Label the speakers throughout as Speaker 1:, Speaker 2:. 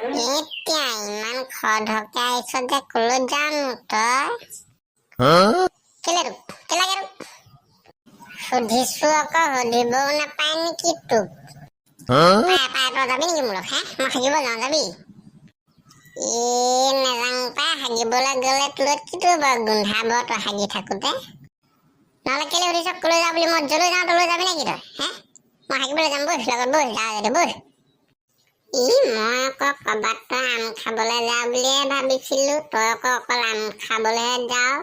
Speaker 1: এতিয়া ইমান খৰধৰকে আহিছ যে কলৈ যাম তই? কেলে সুধিছো আকৌ সুধিবও নাপায় নেকি তোক? পাই তই যাবি নেকি মোৰ লগত? মই হাগিব যাওঁ যাবি? নেযাওঁ পাই হাগিবলৈ গ'লে তোলৈ কি তোৰ বাৰু গোন্ধাব তই হাগি থাকোতে? নহ'লে কেলে সুধিছ কলৈ যাওঁ বুলি? মই যলৈ যাওঁ তলৈ যাবি নেকি তই? মই হাগিবলৈ যাম বৈ লগত বৈ যা যদি বৈ। মই আকৌ ক'ৰবাত তই আম খাবলৈ যাওঁ বুলিয়ে ভাবিছিলো, তই আকৌ অকল আম খাবলৈহে যাওঁ।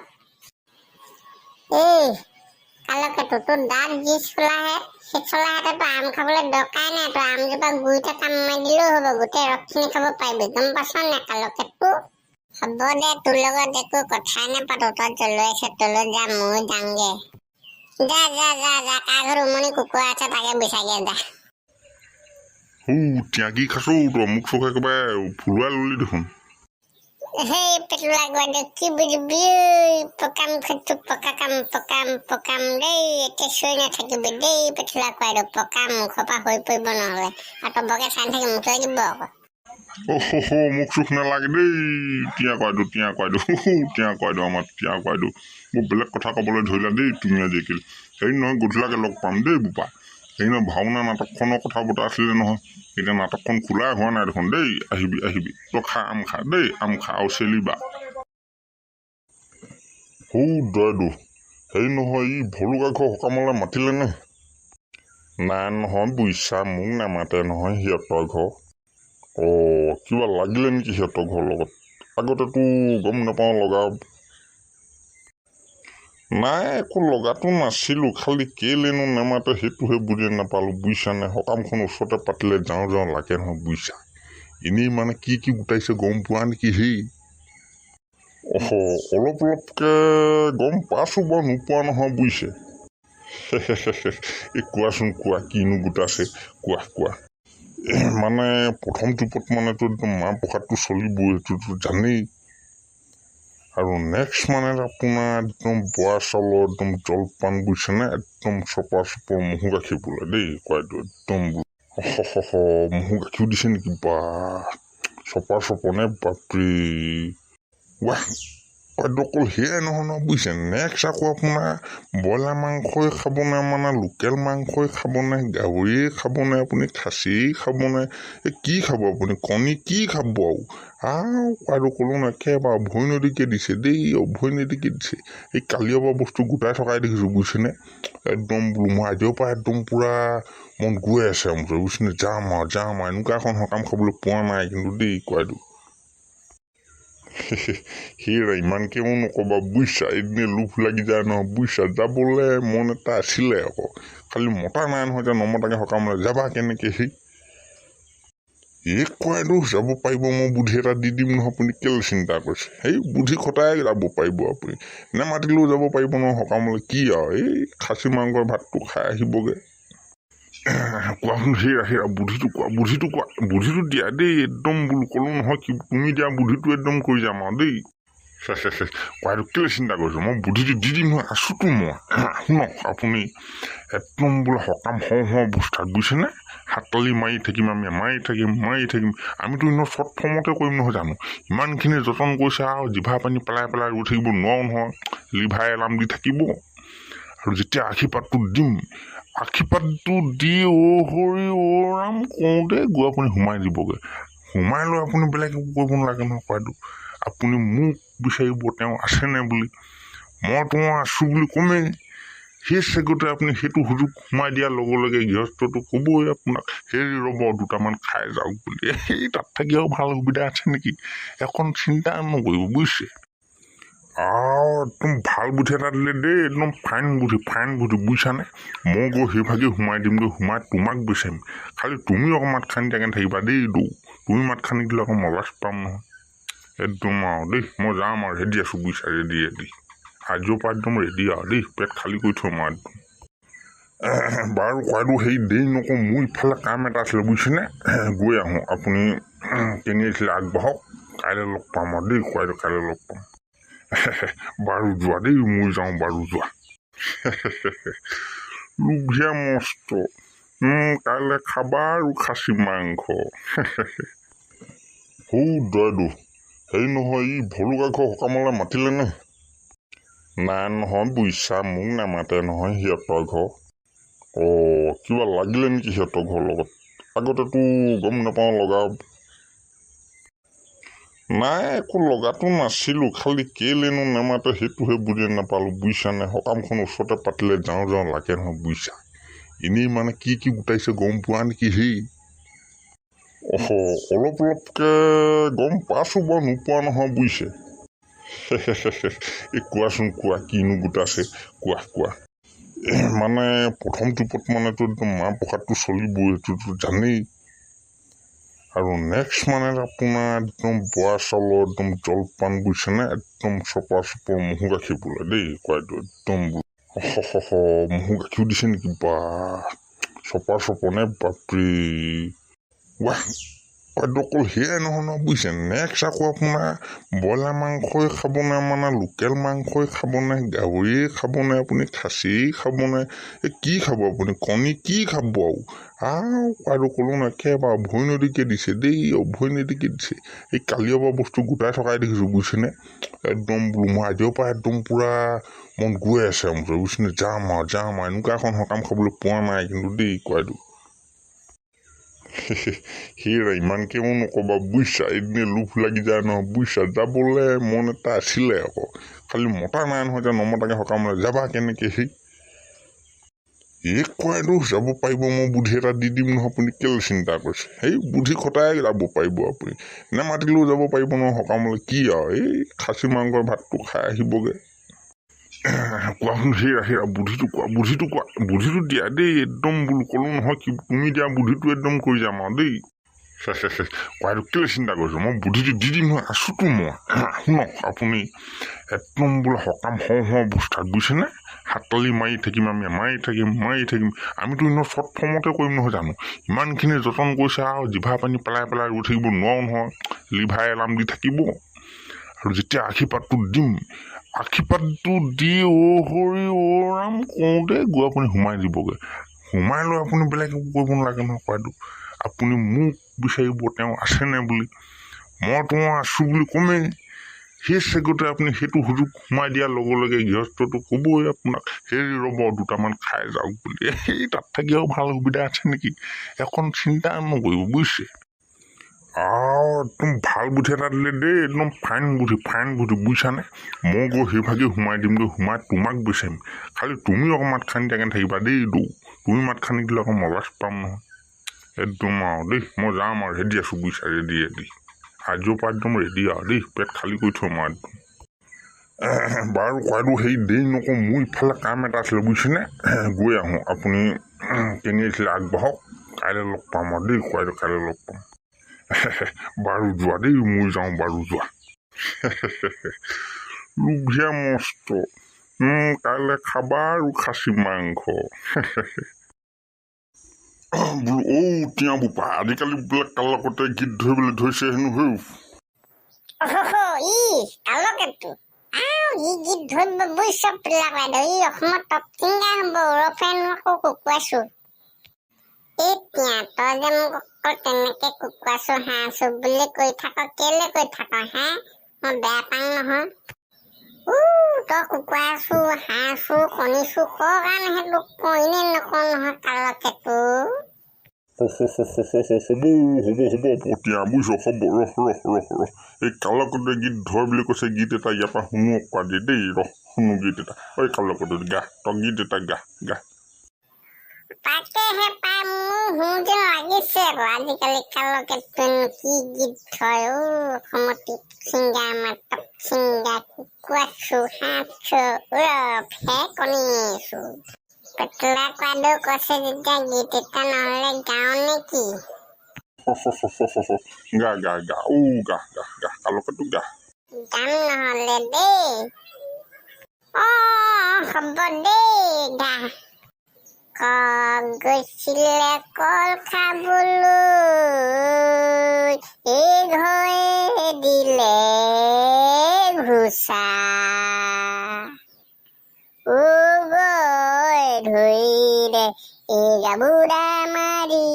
Speaker 1: কালকে তোৰ দাঁত যি চলাহে সেই চলাহেঁতে তই আম খাবলৈ দৰকাৰ নাই, তই আমজোপা গুৰিতে কাম মাৰি দিলেও হ'ব, গোটেই ৰসখিনি খাব পাৰিবি, গম পাইছ নাই কালকে তোৰ? হ'ব দে তোৰ লগত একো কথাই নাপাতো, তই যলৈ আছে তলৈ যা, ময়ো যাওঁগে। যা যা যা যা, কাৰ ঘৰত উমনি কুকুৰা আছে তাকে বিচাৰিয়ে যা।
Speaker 2: টিয়াকি খাইছো তই মোক চোখ একেবাৰে ফুৰুৱাই ললি দেখোন।
Speaker 1: সেই পেটুলা গোৱাটো কি বুজিবি? পকাম খৈছো পকাম দেই, এতিয়া চৈ নাথাকিবি দেই পেটুলা কোৱাটো, পকাম মুখৰ পৰা হৈ পৰিব নহ'লে, আৰু তই বৰকে চাই নাথাকি মুখ লাগিব আকৌ।
Speaker 2: মোক চোখ নালাগে দেই টিয়া কোৱাইদেউ আমাৰ টিয়া কোৱাইদেউ মোক বেলেগ কথা ক'বলৈ ধৰিলা দেই তুমি আজিকালি। হেৰি নহয় গধূলাকে লগ পাম দেই বোপা। হেৰি নহয় ভাওনা নাটকখনৰ কথা বতৰা আছিলে নহয়, এতিয়া নাটকখন খোলাই হোৱা নাই দেখোন দেই। আহিবি তই খা আম খা দেই, আম খা আৰু চেলিবা। দয়দো হেৰি নহয় ই ভলুকা ঘৰ সকামলৈ মাতিলে নে? নাই নহয় বুইছা, মোক নামাতে নহয় সিহঁতৰ ঘৰ। কিবা লাগিলে নেকি সিহঁতৰ ঘৰৰ লগত? আগতেতো গম নাপাওঁ লগা। নাই একো লগাটো নাছিলো, খালি কেলেনো নেমাতে সেইটোহে বুজি নাপালো বুইছানে। সকামখন ওচৰতে পাতিলে যাওঁ লাগে নহয় বুইছা। এনেই মানে কি গোটাইছে গম পোৱা নেকি? অলপকে গম পাইছো বাৰু, নোপোৱা নহয় বুইছে। কোৱাচোন কোৱা কিনো গোটাইছে, কোৱা। মানে প্ৰথম টোপত মানেতো একদম মাহ প্ৰসাদটো চলিবই, সেইটোতো জানেই। আৰু নেক্সট মানে আপোনাৰ একদম বৰা চাউলৰ একদম জলপান বুজিছেনে, একদম চপৰ মহু গাখীৰ বোলে দেই কোৱাইটো, একদম মহু গাখীৰ দিছে নেকি? বা চপৰ নে বাপৰি। অকল সেয়াই নহয় বুজিছে, নেক্সট আকৌ আপোনাৰ ব্ৰইলাৰ মাংসই খাবনে, মানে লোকেল মাংসই খাবনে, গাহৰিয়ে খাবনে, আপুনি খাচীয়ে খাবনে, কি খাব আপুনি, কণী কি খাব আৰু ক'লো ন একেবাৰে অভয় নদীকে দিছে দেই, অভয় নদীকে দিছে। এই কালিৰ পৰা বস্তু গোটাই থকাই দেখিছোঁ বুজিছেনে। একদম বোলো মই আজিৰ পৰা একদম পুৰা মন গৈ আছে বুজিছেনে, যাম আৰু এনেকুৱা এখন সকাম খাবলৈ পোৱা নাই কিন্তু দেই কোৱাইটো। সেয়া ইমানকেও নক'বা বুজিছা, এদিনে লোভ লাগি যায় নহয় বুজিছা। যাবলৈ মন এটা আছিলে আকৌ, খালি মতা নাই নহয়, এতিয়া নমতাকে সকামলৈ যাবা কেনেকে? কোৱাইটো যাব পাৰিব, মই বুদ্ধি এটা দি দিম নহয়, আপুনি কেলে চিন্তা কৰিছে। বুদ্ধি খটাই যাব পাৰিব আপুনি, নেমাতিলেও যাব পাৰিব নহয় সকামলৈ। কি আৰু খাচী মাংসৰ ভাতটো খাই আহিবগে। কোৱাচোন সেয়া বুদ্ধিটো কোৱা, বুদ্ধিটো দিয়া দেই একদম বোলো ক'লো নহয়, তুমি দিয়া বুদ্ধিটো একদম কৰি যাম আৰু দেই। কোৱাইটো কেলে চিন্তা কৰিছো, মই বুদ্ধিটো দি দিম নহয়, আছোতো মই। শুনক আপুনি একদম বোলে সকাম হওঁ অৱস্থাত বুজিছেনে, হাততালি মাৰি থাকিম আমি, মাৰি থাকিম। আমিতো এনেও শ্বৰ্ট ফৰ্মতে কৰিম নহয় জানো, ইমানখিনি যতন কৰিছে আৰু জিভা পানী পেলাই ৰৈ থাকিব নোৱাৰো নহয়, লিভাৰ এলাৰ্ম দি থাকিব। আৰু যেতিয়া আশীৰ্বাদটো দিম, আশীৰ্বাদটো দি হৰি ৰাম কৰোঁতে গৈ আপুনি সোমাই দিবগৈ। সোমাই লৈ আপুনি বেলেগ একো কৰিব নালাগে নহয় কোৱাইটো। আপুনি মোক বিচাৰিব তেওঁ আছেনে বুলি, মই তোমাৰ আছো বুলি ক'মেই। সেই চেগতে আপুনি সেইটো সুযোগ সোমাই দিয়াৰ লগে লগে গৃহস্থটো ক'বই আপোনাক, ৰ'ব দুটামান খাই যাওক বুলি। তাত থাকি আৰু ভাল সুবিধা আছে নেকি? এখন চিন্তা নকৰিব বুজিছে। একদম ভাল বুদ্ধি এটা দিলে দেই, একদম ফাইন বুদ্ধি বুজিছানে। মই গৈ সেইভাগে সোমাই দিমগৈ, সোমাই তোমাক বিচাৰিম। খালি তুমি আকৌ মাত খানি থাকিবা দেই। তুমি মাত খানি দিলে আকৌ মই লাজ পাম নহয়। একদম আৰু দেই, মই যাম আৰু ৰেডি আছো বুজিছা, ৰেডি আজিৰ পৰা একদম ৰেডি আৰু দেই, পেট খালী কৰি থম আৰু একদম। বাৰু কোৱাইটো দেৰি নকওঁ, মোৰ ইফালে কাম এটা আছিলে বুজিছেনে, গৈ আহোঁ। আপুনি কেনি আছিলে আগবাঢ়ক, কাইলৈ লগ পাম আৰু দেই কোৱাইটো, কাইলৈ লগ পাম। বাৰু যোৱা দেই, মই যাওঁ বাৰু যোৱা। লোভিয়া মস্ত, কাইলৈ খাবা আৰু খাচী মাংস। সৌ দয়দো হেৰি নহয় ই ভলুকা ঘৰ সকামলৈ মাতিলে নে? নাই নহয় বুইছা মোক নামাতে নহয় সিহঁতৰ ঘৰ। কিবা লাগিলে নেকি সিহঁতৰ ঘৰৰ লগত? আগতেতো গম নাপাওঁ লগা। নাই একো লগাটো নাছিলোঁ, খালি কেলেনো নামাতে সেইটোহে বুজি নাপালোঁ বুইছানে। সকামখন ওচৰতে পাতিলে যাওঁ যাওঁ লাগে নহয় বুইছা। এনেই মানে কি কি গোটাইছে গম পোৱা নেকি সেই? অলপ অলপকৈ গম পাইছোঁ বাৰু, নোপোৱা নহয় বুইছে। এই কোৱাচোন কোৱা কিনো গোটাইছে কোৱা। মানে প্ৰথম টিপত মানেতো একদম মাহ প্ৰসাদটো চলিবই, সেইটোতো জানেই। আৰু নেক্সট মানে আপোনাৰ একদম বৰা চাউলৰ একদম জলপান বুজিছেনে, একদম চপৰ মহু গাখীৰ বোলে দেই কোৱাইটো একদম মহু গাখীৰ দিছে নেকি বা চপৰ নে বাপৰি ৱাহ। হয়তো অকল সেয়াই নহয় বুজিছে, নেক্সট আকৌ আপোনাৰ ব্ৰইলাৰ মাংসই খাবনে, মানে লোকেল মাংসই খাবনে, গাহৰিয়ে খাবনে, আপুনি খাচীয়ে খাবনে, কি খাব আপুনি, কণী কি খাব আৰু ক'লো ন একেবাৰে অভয় নদীকে দিছে দেই, অভয় নদীকে দিছে। এই কালিৰ পৰা বস্তু গোটাই থকাই দেখিছোঁ বুজিছেনে। একদম বোলো মই আজিৰ পৰা একদম পূৰা মন গৈ আছে বুজিছেনে, যাম আৰু এনেকুৱা এখন সকাম খাবলৈ পোৱা নাই কিন্তু দেই কোৱাইটো। সেয়াই ইমানকেও নক'বা বুজিছা, এদিনে লোভ লাগি যায় নহয় বুজিছা। যাবলৈ মন এটা আছিলে আকৌ, খালি মতা নাই নহয়, এতিয়া নমতাকৈ সকামলৈ যাবা কেনেকৈ সেই? কোৱাইটো যাব পাৰিব, মই বুদ্ধি এটা দি দিম নহয়, আপুনি কেলৈ চিন্তা কৰিছে। সেই বুদ্ধি খটাই যাব পাৰিব আপুনি, নেমাতিলেও যাব পাৰিব নহয় সকামলৈ, কি আৰু এই খাচী মাংসৰ ভাতটো খাই আহিবগৈ। কোৱাচোন সেয়া বুদ্ধিটো কোৱা, বুদ্ধিটো দিয়া দেই একদম বোলো ক'লো নহয়, কি তুমি দিয়া বুদ্ধিটো একদম কৰি যাম আৰু দেই। কোৱাইটো কেলৈ চিন্তা কৰিছোঁ, মই বুদ্ধিটো দি দিম নহয়, আছোঁতো মই। শুনক আপুনি একদম বোলে সকাম হওঁ অৱস্থাত বুজিছেনে, হাততালি মাৰি থাকিম আমি, মাৰি থাকিম আমিতো এনেও শ্বৰ্ট ফৰ্মতে কৰিম নহয় জানো। ইমানখিনি যতন কৰিছে আৰু জিভা পানী পেলাই ৰৈ থাকিব নোৱাৰো নহয়, লিভাৰ এলাৰ্ম দি থাকিব। আৰু যেতিয়া আশীৰ্বাদটো দিম, আশীৰ্বাদটো দি হৰি ৰাম কওঁতে গৈ আপুনি সোমাই দিবগৈ। সোমাই লৈ আপুনি বেলেগ একো কৰিব নালাগে নহয় কোৱাইটো। আপুনি মোক বিচাৰিব তেওঁ আছেনে বুলি, মই তোমাৰ আছোঁ বুলি ক'মেই। সেই চেগতে আপুনি সেইটো সুযোগ সোমাই দিয়াৰ লগে লগে গৃহস্থটো ক'বই আপোনাক, সেই ৰ'ব দুটামান খাই যাওক বুলি। সেই তাত থাকি আৰু ভাল সুবিধা আছে নেকি, এখন চিন্তা নকৰিব বুজিছে। একদম ভাল বুদ্ধি এটা দিলে দেই, একদম ফাইন বুদ্ধি বুজিছানে। মই গৈ সেইভাগে সোমাই দিমগৈ, সোমাই তোমাক বিচাৰিম। খালি তুমি অকণ মাত খানি থাকিবা দেই, তুমি মাত খানি দিলে অকণ মজাজ পাম নহয় একদম আৰু দেই। মই যাম আৰু ৰেডি আছোঁ বুজিছা, ৰেডি আজিৰ পৰা একদম ৰেডি আৰু দেই, পেট খালী কৰি থ'ম আৰু একদম। বাৰু কোৱাইটো হেৰি দেৰি নকওঁ, মোৰ ইফালে কাম এটা আছিলে বুজিছেনে, গৈ আহোঁ। আপুনি কেনি আছিলে আগবাঢ়ক, কাইলৈ লগ পাম আৰু দেই কোৱাইটো, কাইলৈ লগ পাম। বাৰু যোৱা দেই, মই যাওঁ বাৰু যোৱা। লোভিয়া মস্ত, কাইলৈ খাবা আৰু খাচী মাংস। বোলো টিয়া বোপা আজিকালি বোলে কালকতে গীত ধৰিবলৈ ধৰিছে হেনো হেও।
Speaker 1: কালকেতো ই গীত ধৰিব বুজিছ পিলাবাইদেউ, ই অসমত টপ ছিংগাৰ হ'ব, ওৰফে আকৌ কুকুৱাইছো। এতিয়া তই যে মোক অকল তেনেকে কুকুৱাইছো হাঁহছো বুলি কৈ থাক, কেলে কৈ থাক হে, মই বেয়া পাওঁ নহয়। তই কুকুৱাইছো হাঁহছো কণীছো কাৰণেহে তোক কওঁ, এনেই নকওঁ নহয় কালকেতো।
Speaker 2: হ'ব পতিয়া বুজিছ, হ'ব ৰহ। এই কালকতে গীত ধৰ বুলি কৈছে, গীত এটা ইয়াৰ পৰা শুনো কোৱা দিয়ে দেই, শুনো গীত এটা। ঐ কালকতে গা, তই গীত এটা গা।
Speaker 1: তাকেহে পাই, মোৰ যেন লাগিছে আকৌ আজিকালি কালকেতো কি গীত ধয়। অসমত ছিংগাৰ আমাৰ টপ ছিংগাৰ, কুকুৱাইছো হাঁহছো ওৰফে কণীছো। পেটলা কোৱাইদেউ কৈছে যেতিয়া গীত এটা নহ'লে গাওঁ নেকি?
Speaker 2: গা কালকেতো গা।
Speaker 1: গাম নহ'লে দেই, হ'ব দেই গা। গৈছিলে কল খাবলৈ, এই ঘৰে দিলে ঘোচা, গৈ ধৰিলে এই গাবুৰা মাৰি,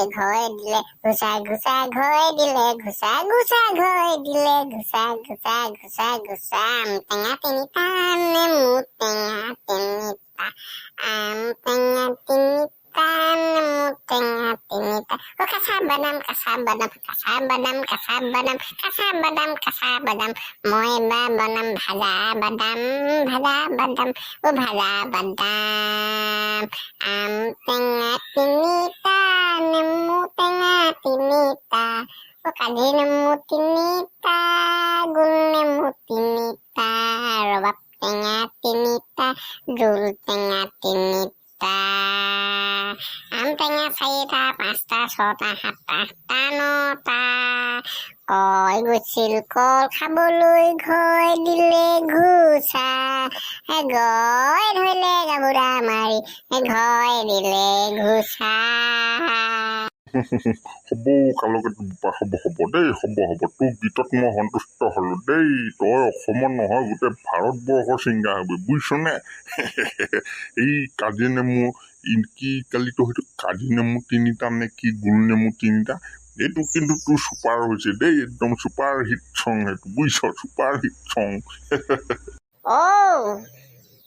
Speaker 1: ঘৰে দিলে ঘুচা ঘুচা ঘৰে দিলে ঘুচা ঘুচা ঘৰে দিলে ঘুচা ঘুচা ঘুচা ঘুচা টেঙা তিনিটা নেমু টেঙা তিনিটা টেঙা তিনিটা নেমু টেঙা তিনিটা কাঁচা বাদাম কাঁচা বাদাম কাঁচা বাদাম কাঁচা বাদাম কাঁচা বাদাম কাঁচা বাদাম মই এবাৰ বনাম ভাজা বাদাম ভাজা বাদাম ভাজা বাদাম টেঙা তিনিটা নেমু টেঙা তিনিটা কাজি নেমু তিনিটা গোল নেমু তিনিটা ৰবাব টেঙা তিনিটা জোল টেঙা তিনিটা টেঙা 4টা 5টা 6টা 7টা 8টা 9টা কয় গৈছিল কল খাবলৈ ঘৰ দিলে ঘুচা গয় ধৰিলে গাভৰুৱা মাৰি ঘৰ দিলে ঘুচা
Speaker 2: হ'ব কালকে হ'ব দেই হ'ব তোৰ গীতত মই সন্তুষ্ট হলো দেই তই অসমৰ নহয় গোটেই ভাৰতবৰ্ষৰ ছিংগাৰ হবি বুজিছনে এই কাজি নেমু কি কালিতো হয়তো কাজি নেমু তিনিটা নে কি গোল নেমু তিনিটা এইটো কিন্তু তোৰ চুপাৰ হৈছে দেই একদম চুপাৰ হিট চং সেইটো বুজিছ চুপাৰ হিট চং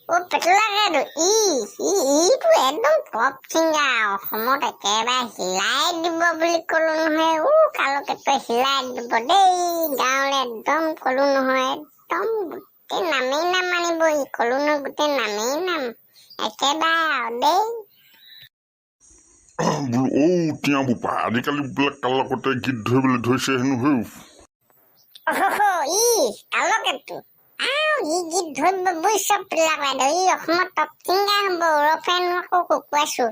Speaker 1: পেটলাকেতো ইটো একদম টপ ছিংগাৰ অসমত একেবাৰে হিলাই দিব বুলি কলো নহয় কালকেতো হিলাই দিব দেই গাঁৱলে একদম কলো নহয় একদম গোটেই নামেই নাম আনিব কলো নহয় গোটেই নামেই নাম একেবাৰে দেই
Speaker 2: বোলো টিয়া বোপা আজিকালি বোলে কালকতে গীত ধৰিবলৈ ধৰিছে হেনো
Speaker 1: কালকেতো গীত ধৰিব বুজিছ পেলাকাইদেউ অসমত টপ ছিংগাৰ হ'ব ওৰফে আকৌ কুকুৱাইছো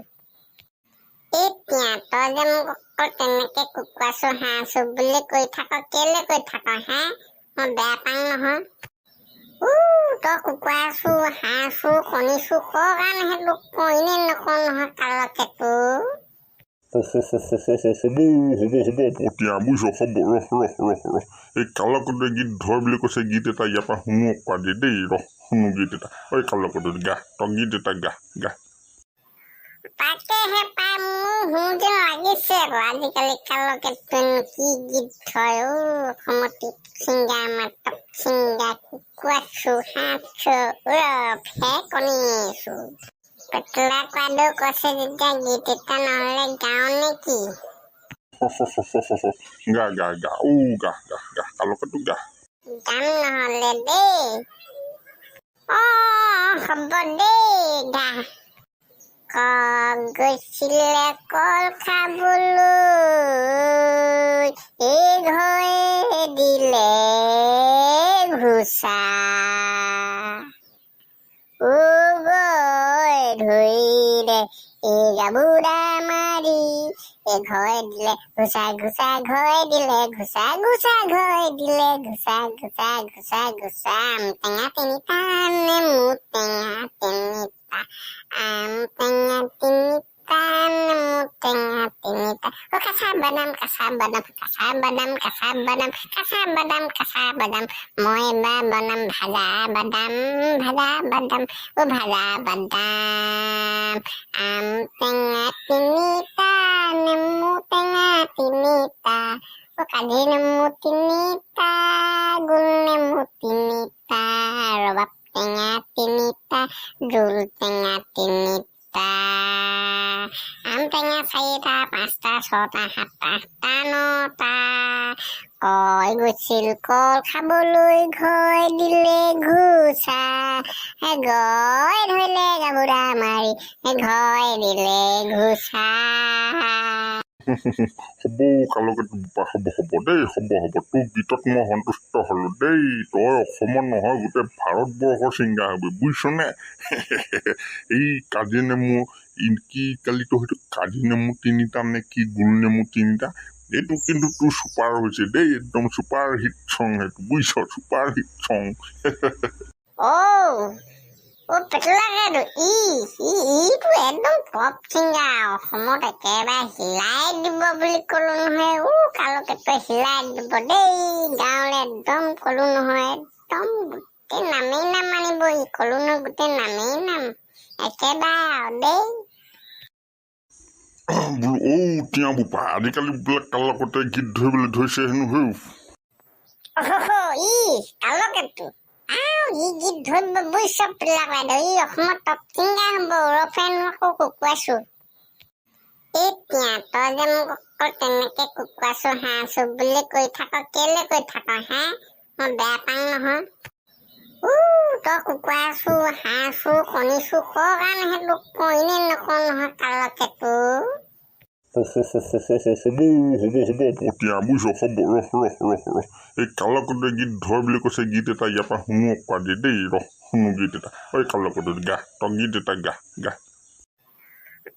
Speaker 1: এতিয়া তই যে মোক অকল তেনেকে কুকুৱাইছো হাঁহছো বুলি কৈ থাক কেলে কৈ থাক হা মই বেয়া পাওঁ নহয় তই কুকুৱাইছো হাঁহছো কণীছো কৰ কাৰণে সেইটো কইনে নকওঁ নহয় কালকেতো
Speaker 2: হ'ব পতিয়া বুজিছ হ'ব ৰহ এই কালকতে গীত ধৰ বুলি কৈছে গীত এটা ইয়াৰ পৰা শুনো অকৰা দিয়ে দেই শুনো গীত এটা ঐ কালকতে গা তই গীত এটা গা
Speaker 1: তাকেহে পাই মোৰ যেন লাগিছে আকৌ আজিকালি কালকেতো কি গীত হয় অসমত ছিংগাৰ আমাৰ টপ ছিংগাৰ কুকুৱাইছো হাঁহছো ৰফে কণীছো পেটলা কোৱাদেউ কৈছে যেতিয়া গীত এটা নহলে গাওঁ নেকি
Speaker 2: গা কালকেতো গা
Speaker 1: গাম নহলে দেই হ'ব দেই গা গৈছিলে কল খাবলৈ এই ঘৰে দিলে ঘুচা ধৰিলে এই গাভৰুৱা মাৰি ঘৰে দিলে ঘুচা ঘুচা ঘৰে দিলে ঘুচা ঘুচা ঘৰে দিলে ঘুচা ঘুচা ঘুচা ঘুচা টেঙা তিনিটা নেমু টেঙা তিনিটা টেঙা তিনিটা নেমু টেঙা তিনিটা কাঁচা বাদাম কাঁচা বাদাম কাঁচা বাদাম কাঁচা বাদাম কাঁচা বাদাম কাঁচা বাদাম মই এবাৰ বনাম ভাজা বাদাম ভাজা বাদাম ভাজা বাদাম টেঙা তিনিটা নেমু টেঙা তিনিটা কাজি নেমু তিনিটা গোল নেমু তিনিটা ৰবাব টেঙা তিনিটা জোল টেঙা তিনিটা টেঙা 4টা 5টা 6টা 7টা 8টা 9টা কয় গৈছিল কল খাবলৈ ঘৰ দিলে ঘুচা গয় ধৰিলে গাভৰুৱা মাৰি ঘৰ দিলে ঘুচা
Speaker 2: হ'ব কালকেতো হ'ব দেই হ'ব তোৰ গীতত মই সন্তুষ্ট হলো দেই তই অসমত নহয় গোটেই ভাৰতবৰ্ষৰ ছিংগাৰ হবি বুজিছনে এই কাজি নেমু কি কালিতো হয়তো কাজি নেমু তিনিটা নে কি গোল নেমু তিনিটা এইটো কিন্তু তোৰ চুপাৰ হৈছে দেই একদম চুপাৰ হিট চং সেইটো বুজিছ চুপাৰ হিট চং
Speaker 1: পেটলাকেতো ইটো একদম টপ ছিংগাৰ অসমত একেবাৰে হিলাই দিব বুলি কলো নহয় কালকেতো হিলাই দিব দেই গাঁৱলে একদম কলো নহয় একদম গোটেই নামেই নাম আনিব কলো নহয় গোটেই নামেই নাম একেবাৰে দেই
Speaker 2: বোলো টিয়া বোপা আজিকালি বোলে কাৰ লগতে গীত ধৰিবলৈ ধৰিছে হেনো হেও
Speaker 1: ই কালকেতো ই গীত ধৰিব বুজিছ পিলা বাইদেউ ই অসমত টপ ছিংগাৰ হ'ব ওৰফেন আকৌ কুকুৱাইছো এতিয়া তই যে মোক অকল তেনেকে কুকুৱাইছো হাঁহছো বুলি কৈ থাক কেলে কৈ থাক হা মই বেয়া পাওঁ নহয় তই কুকুৱাইছো হাঁহছো কণীছো কৰ কাৰণে সেইটো কইনে নকওঁ নহয় কালকেতো
Speaker 2: হ'ব টিয়া বুজিছ হ'ব ৰহ এই কালকতে গীত ধৰ বুলি কৈছে গীত এটা ইয়াৰ পৰা শুনো অকৰা দিয়ে দেই ৰহ শুনো গীত এটা ঐ কালকতে গা তই গীত এটা গা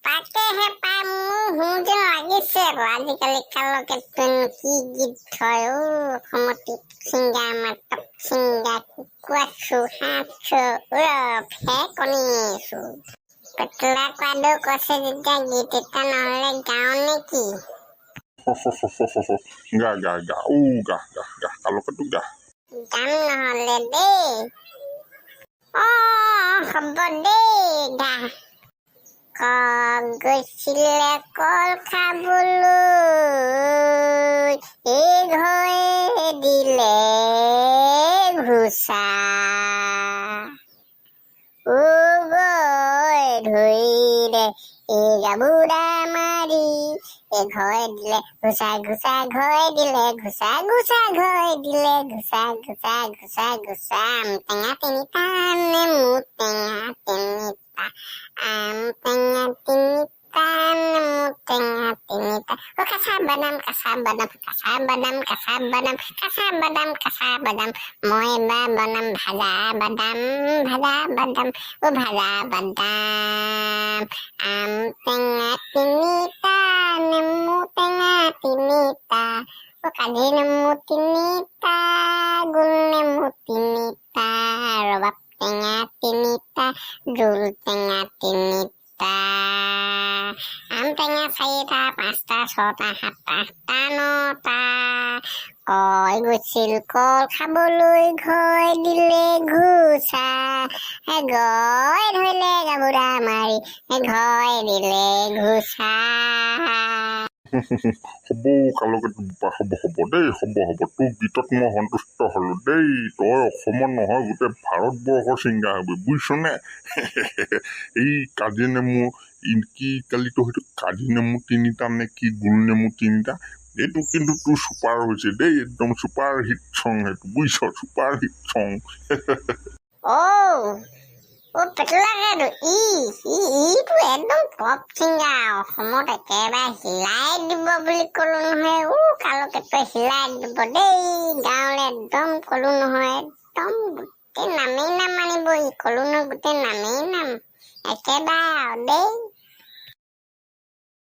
Speaker 1: তাকেহে পাই মোৰ শুনো যেন লাগিছে আকৌ আজিকালি কালকেতো কি গীত ধয় অসমত ছিংগাৰ আমাৰ টপ ছিংগাৰ কুকুৱাইছো হাঁহছো উৰফে কণীছো পেটলা কোৱাদৌ কৈছে যেতিয়া গীত এটা নহ'লে গাওঁ নেকি
Speaker 2: গা কালকেতো গা
Speaker 1: গাম নহ'লে দেই হ'ব দেই গা গৈছিলে কল খাবলৈ এই ঘৰে দিলে ঘোচা ধৰিলে এই গাবুৰা মাৰি এই ঘৰে দিলে ঘোচা ঘৰে দিলে ঘোচা ঘৰে দিলে আম টেঙা তিনিটা নেমু টেঙা তিনিটা আম টেঙা তিনিটা নেমু টেঙা তিনিটা কাঁচা বাদাম মই এবাৰ বনাম ভাজা বাদাম ভাজা বাদাম আম টেঙা তিনিটা নেমু টেঙা তিনিটা কাজি নেমু তিনিটা গোল নেমু তিনিটা ৰবাব টেঙা তিনিটা জোল টেঙা তিনিটা আম টেঙা 4টা 5টা 6টা 7টা 8টা 9টা কয় গৈছিল কল খাবলৈ ঘৰে দিলে ঘোচা গয় ধৰিলে গাবুৰা মাৰি ঘৰে দিলে ঘোচা
Speaker 2: হ'ব কালকেতো বোপা হ'ব দেই হ'ব তোৰ গীতত মই সন্তুষ্ট হলো দেই তই অসমত নহয় গোটেই ভাৰতবৰ্ষৰ ছিংগাৰ হবি বুজিছনে এই কাজি নেমু কি কালিতো হয়তো কাজি নেমু 3টা নে কি গোল নেমু 3টা এইটো কিন্তু তোৰ চুপাৰ হৈছে দেই একদম চুপাৰ হিট চং সেইটো বুজিছ চুপাৰ হিট চং
Speaker 1: পেটলাকেতো ইটো একদম টপ ছিংগাৰ অসমত একেবাৰে হিলাই দিব বুলি ক'লো নহয় কালকেতো হিলাই দিব দেই গাঁৱলে একদম ক'লো নহয় একদম গোটেই নামেই নাম মানিব ক'লো নহয় গোটেই নামেই নাম একেবাৰে দেই